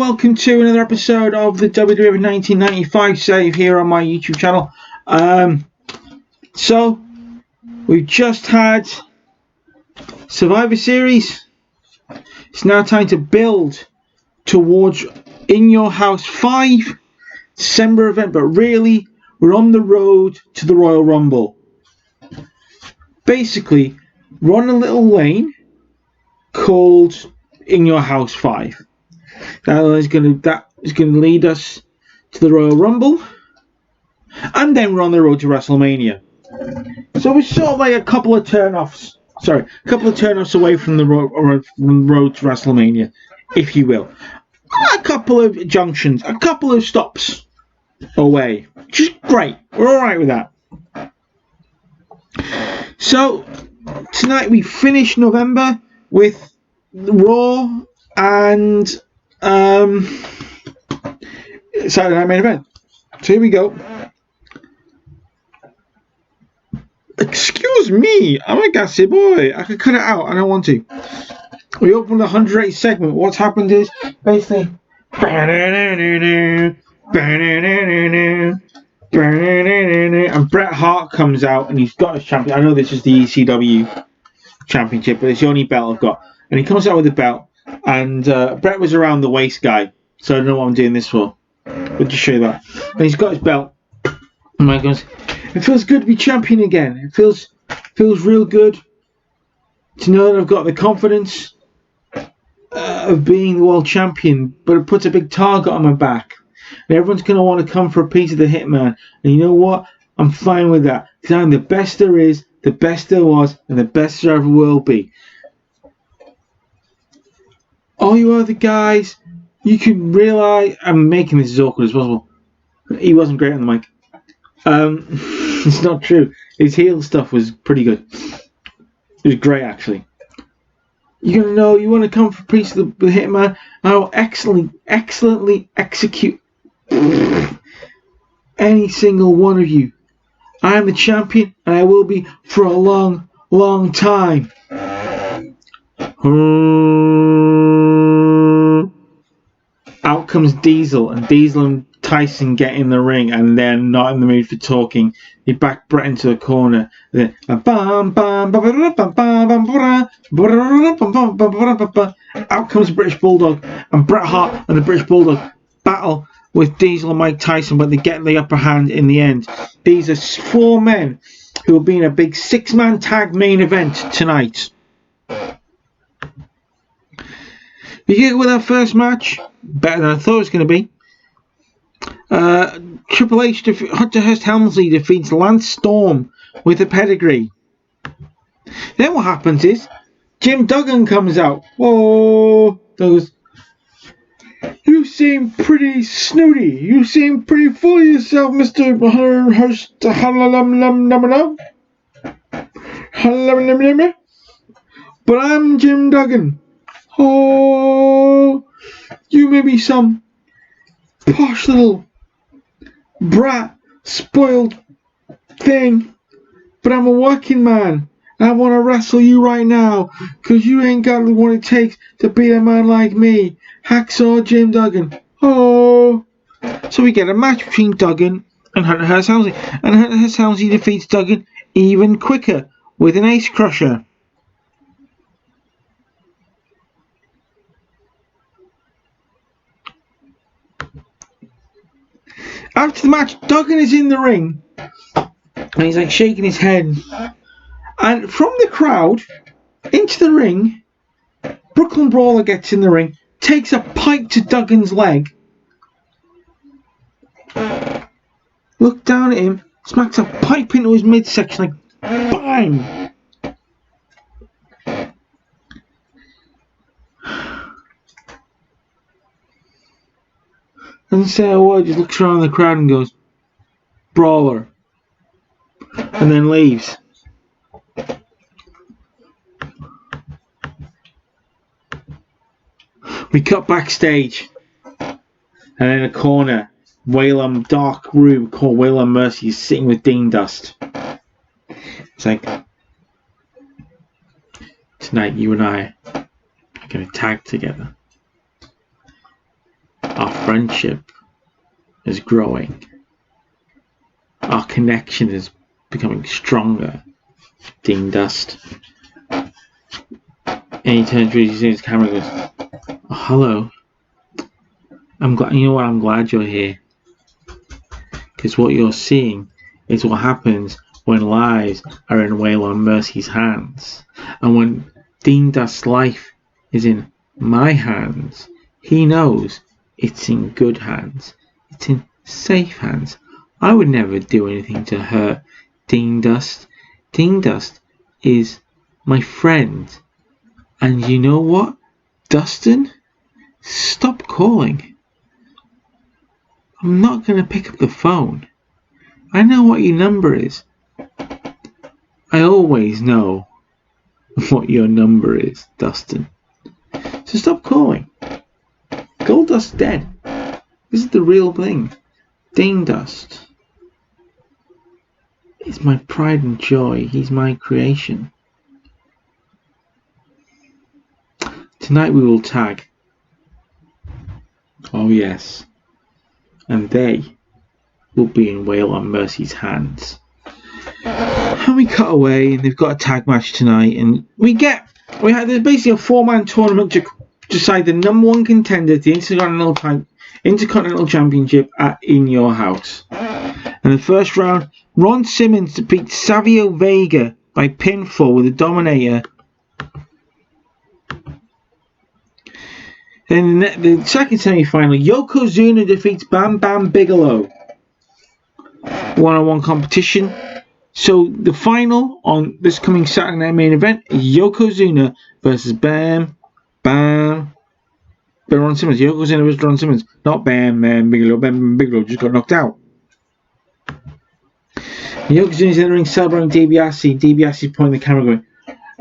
welcome to another episode of the WWF 1995 save here on my YouTube channel. So, we've just had Survivor Series. It's now time to build towards In Your House 5 December event, but really, we're on the road to the Royal Rumble. Basically, we're on a little lane called In Your House 5. That is going to lead us to the Royal Rumble, and then we're on the road to WrestleMania. So we're sort of like a couple of turnoffs away from the road to WrestleMania, if you will. A couple of junctions, a couple of stops away, which is great. We're all right with that. So tonight we finish November with Raw and Saturday Night Main Event. So here we go. Excuse me, I'm a gassy boy. I could cut it out. I don't want to. We opened the 108 segment. What's happened is basically and Bret Hart comes out and he's got his champion. I know this is the ECW championship, but it's the only belt I've got. And he comes out with the belt, and Bret was around the waist guy, so I don't know what I'm doing this for. But just show you that. And he's got his belt. And Mike goes, it feels good to be champion again. It feels real good to know that I've got the confidence of being the world champion, but it puts a big target on my back. And everyone's going to want to come for a piece of the Hitman. And you know what? I'm fine with that. Because I'm the best there is, the best there was, and the best there ever will be. All you other guys, you can realize... I'm making this as awkward as possible. He wasn't great on the mic. It's not true. His heel stuff was pretty good. It was great, actually. You're going to know, you want to come for a piece of the Hitman. I will excellently execute any single one of you. I am the champion, and I will be for a long, long time. Out comes Diesel, and Diesel and Tyson get in the ring, and they're not in the mood for talking. He backed Bret into a corner. Then, out comes the British Bulldog, and Bret Hart and the British Bulldog battle with Diesel and Mike Tyson, but they get the upper hand in the end. These are 4 men who will be in a big 6-man tag main event tonight. We get with our first match, better than I thought it was going to be. Triple H, Hunter Hearst Helmsley defeats Lance Storm with a pedigree. Then what happens is Jim Duggan comes out. Whoa! Goes, you seem pretty snooty. You seem pretty full of yourself, Mr. Hearst. But I'm Jim Duggan. Oh, you may be some posh little brat, spoiled thing, but I'm a working man, and I want to wrestle you right now, because you ain't got what it takes to beat a man like me, Hacksaw Jim Duggan. Oh, so we get a match between Duggan and Hunter Hearst Helmsley, and Hunter Hearst Helmsley defeats Duggan even quicker with an ace crusher. After the match, Duggan is in the ring, and he's like shaking his head. And from the crowd, into the ring, Brooklyn Brawler gets in the ring, takes a pipe to Duggan's leg, looked down at him, smacks a pipe into his midsection, like bang! Doesn't say a word, just looks around the crowd and goes, Brawler. And then leaves. We cut backstage. And in a corner, Whalum, dark room called Whalum Mercy is sitting with Dean Dust. It's like, tonight you and I are going to tag together. friendship is growing. Our connection is becoming stronger. Dean Dust. And he turns to his camera and goes, oh, hello. I'm glad. You know what? I'm glad you're here. Because what you're seeing is what happens when lives are in Waylon Mercy's hands. And when Dean Dust's life is in my hands, he knows it's in good hands. It's in safe hands. I would never do anything to hurt Dean Dust. Dean Dust is my friend. And you know what, Dustin? Stop calling. I'm not going to pick up the phone. I know what your number is. I always know what your number is, Dustin. So stop calling. Goldust's dead. This is the real thing. Dean Dust is my pride and joy. He's my creation. Tonight we will tag. Oh yes. And they will be in Waylon Mercy's hands. And we cut away, and they've got a tag match tonight, and there's basically a 4-man tournament to decide the number 1 contender to the Intercontinental Championship In Your House. And the first round, Ron Simmons defeats Savio Vega by pinfall with a Dominator. Then the second semi-final, Yokozuna defeats Bam Bam Bigelow. One-on-one competition. So the final on this coming Saturday night main event is Yokozuna versus Ron Simmons. Yokozuna versus Ron Simmons. Not Bam Bam Bigelow. Bam Bam Bigelow just got knocked out. Yokozuna's in the ring celebrating DiBiase. DiBiase's pointing the camera going,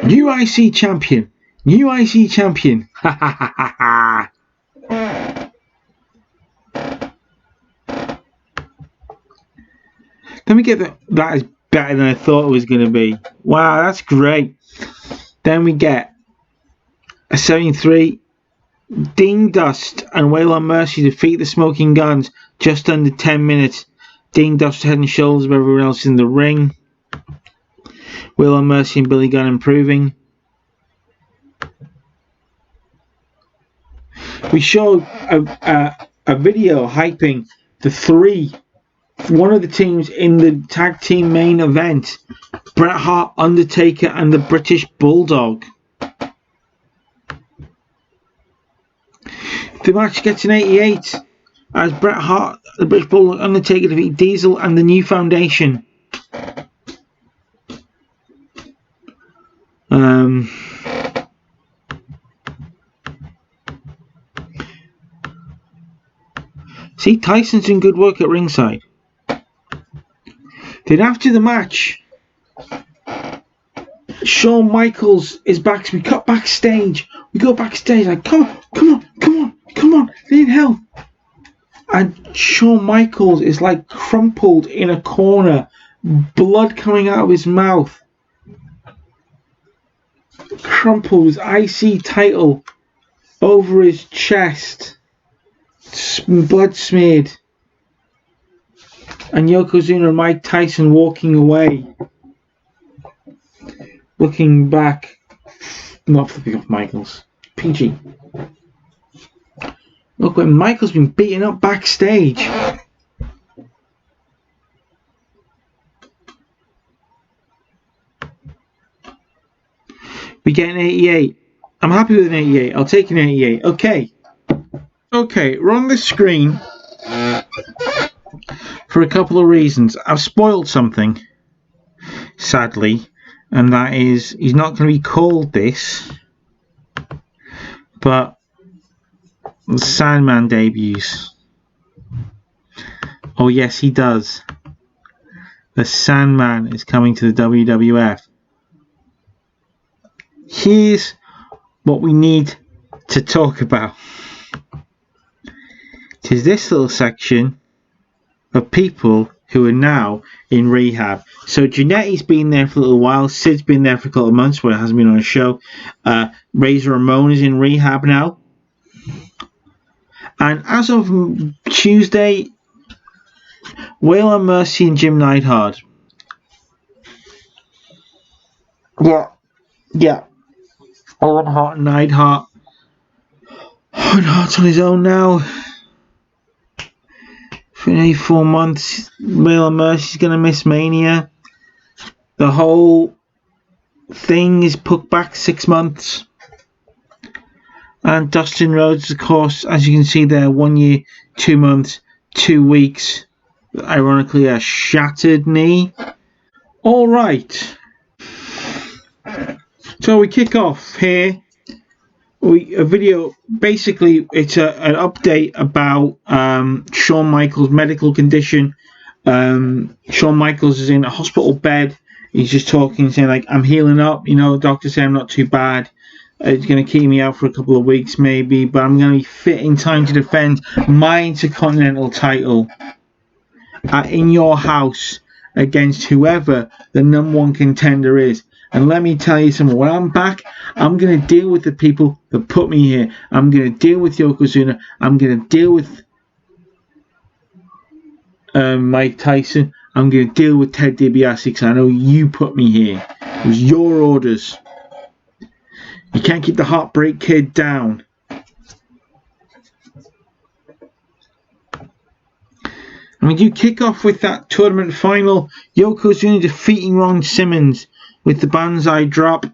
new IC champion. New IC champion. Ha ha ha ha ha. Then we get that is better than I thought it was going to be. Wow, that's great. Then we get a 73. Dean Dust and Waylon Mercy defeat the Smoking Guns just under 10 minutes. Dean Dust head and shoulders of everyone else in the ring. Waylon Mercy and Billy Gunn improving. We showed a video hyping one of the teams in the tag team main event, Bret Hart, Undertaker and the British Bulldog. The match gets an 88 as Bret Hart, the British Bulldog, Undertaker defeat Diesel and the New Foundation. See, Tyson's doing good work at ringside. Then after the match, Shawn Michaels is back. We cut backstage. We go backstage like, come on, need help. And Shawn Michaels is like crumpled in a corner, blood coming out of his mouth. Crumpled, his IC title over his chest, blood smeared. And Yokozuna and Mike Tyson walking away, looking back, not flipping off Michaels. PG. Look, when Michael's been beaten up backstage. We get an 88. I'm happy with an 88. I'll take an 88. Okay, we're on the screen for a couple of reasons. I've spoiled something, sadly, and that is he's not going to be called this, but the Sandman debuts. Oh yes, he does. The Sandman is coming to the WWF. Here's what we need to talk about. It is this little section of people who are now in rehab. So Jannetty's been there for a little while. Sid's been there for a couple of months where it hasn't been on a show. Razor Ramon is in rehab now. And as of Tuesday, Waylon Mercy and Jim Neidhart. Yeah. Owen Hart and Neidhart. Owen Hart's on his own now. For nearly 4 months, Waylon Mercy's going to miss Mania. The whole thing is put back 6 months. And Dustin Rhodes, of course, as you can see there, 1 year, 2 months, 2 weeks. Ironically, a shattered knee. Alright. So we kick off here. A video, basically, it's an update about Shawn Michaels' medical condition. Shawn Michaels is in a hospital bed. He's just talking, saying, like, I'm healing up. You know, doctors say I'm not too bad. It's going to keep me out for a couple of weeks, maybe, but I'm going to be fit in time to defend my Intercontinental title in your house against whoever the #1 contender is. And let me tell you something, when I'm back, I'm going to deal with the people that put me here. I'm going to deal with Yokozuna. I'm going to deal with Mike Tyson. I'm going to deal with Ted DiBiase because I know you put me here. It was your orders. You can't keep the Heartbreak Kid down. I mean, you kick off with that tournament final. Yokozuna defeating Ron Simmons with the Banzai drop.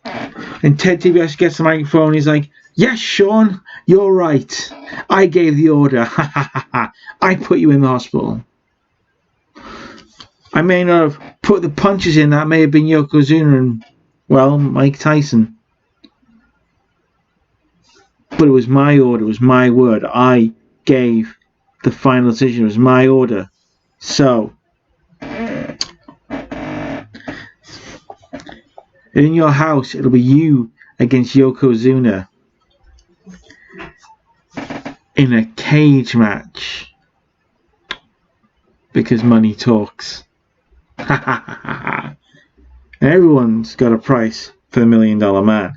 And Ted DiBiase gets the microphone. He's like, yes, Shawn, you're right. I gave the order. I put you in the hospital. I may not have put the punches in. That may have been Yokozuna and, well, Mike Tyson. But it was my order. It was my word. I gave the final decision. It was my order. So, in your house, it'll be you against Yokozuna in a cage match. Because money talks. Everyone's got a price for the $1 Million Man.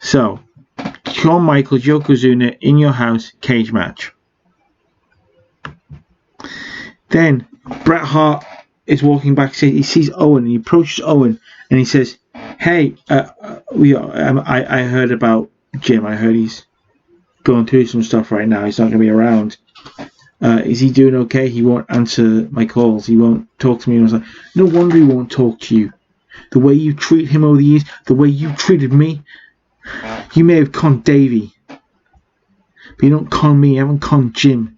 So, Shawn Michaels, Yokozuna in your house, cage match. Then Bret Hart is walking backstage. He sees Owen. He approaches Owen and he says, "Hey, I heard about Jim. I heard he's going through some stuff right now. He's not going to be around. Is he doing okay? He won't answer my calls. He won't talk to me." And I was like, no wonder he won't talk to you. The way you treat him over the years, the way you treated me, you may have conned Davey, but you don't con me. You haven't conned Jim.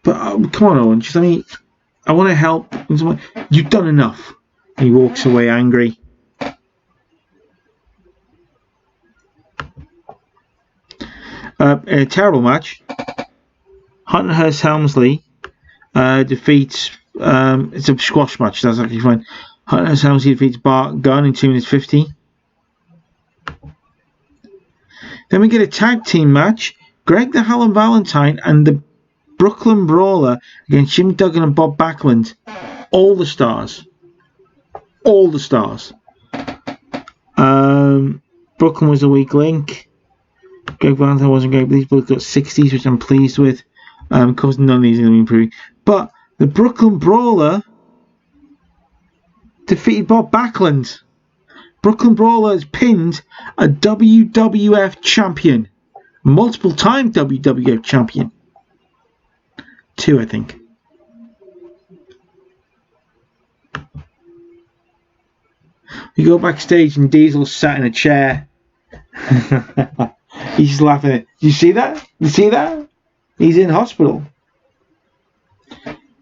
But come on, Owen, just let me. I want to help. You've done enough. And he walks away angry. A terrible match. Hunter Hearst Helmsley defeats. It's a squash match. That's actually fine. Hunter Hearst Helmsley defeats Bart Gunn in 2 minutes 50. Then we get a tag team match. Greg the Howlin' Valentine and the Brooklyn Brawler against Jim Duggan and Bob Backlund. All the stars. All the stars. Brooklyn was a weak link. Greg Valentine wasn't great, but these both got 60s, which I'm pleased with. Because none of these are going to be improving. But the Brooklyn Brawler defeated Bob Backlund. Brooklyn Brawler has pinned a WWF champion. Multiple-time WWF champion. 2, I think. We go backstage and Diesel sat in a chair. He's just laughing at it. You see that? You see that? He's in hospital.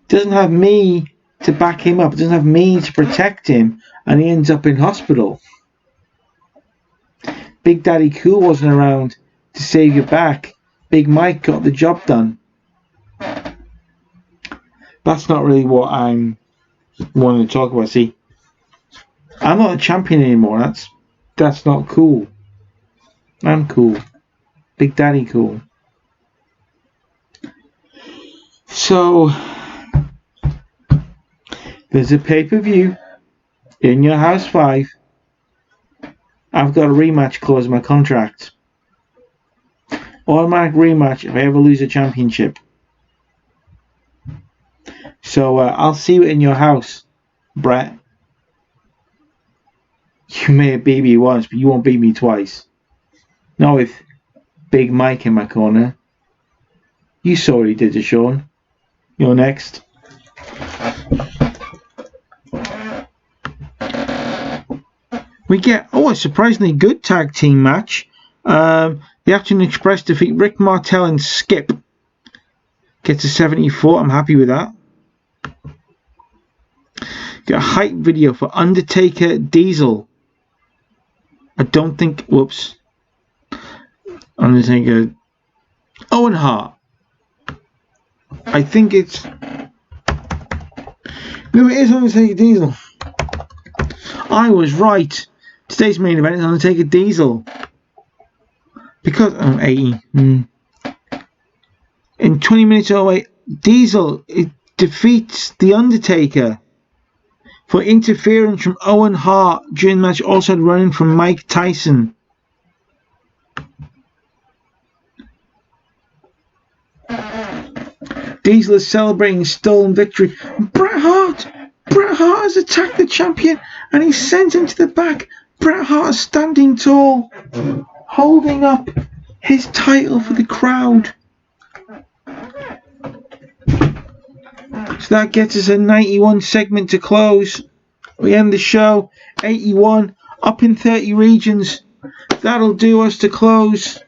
Doesn't have me to back him up. Doesn't have me to protect him. And he ends up in hospital. Big Daddy Cool wasn't around to save your back. Big Mike got the job done. That's not really what I'm wanting to talk about. See, I'm not a champion anymore. That's not cool. I'm cool. Big Daddy cool. So, there's a pay-per-view in your house 5 I've got a rematch clause in my contract. Automatic rematch if I ever lose a championship. So I'll see you in your house, Brett. You may have beat me once, but you won't beat me twice. Not with Big Mike in my corner. You saw what he did to Sean. You're next. We get a surprisingly good tag team match. The Afternoon Express defeat Rick Martel and Skip. Gets a 74. I'm happy with that. Got a hype video for Undertaker Diesel. I don't think. Whoops. Undertaker. Owen Hart. I think it's. No, it is Undertaker Diesel. I was right. Today's main event is Undertaker Diesel. Because 80. In 20 minutes away, Diesel defeats The Undertaker for interference from Owen Hart during the match. Also had running from Mike Tyson. Diesel is celebrating a stolen victory. Bret Hart has attacked the champion and he sent him to the back. Bret Hart is standing tall, holding up his title for the crowd. So that gets us a 91 segment to close. We end the show 81 up in 30 regions. That'll do us to close.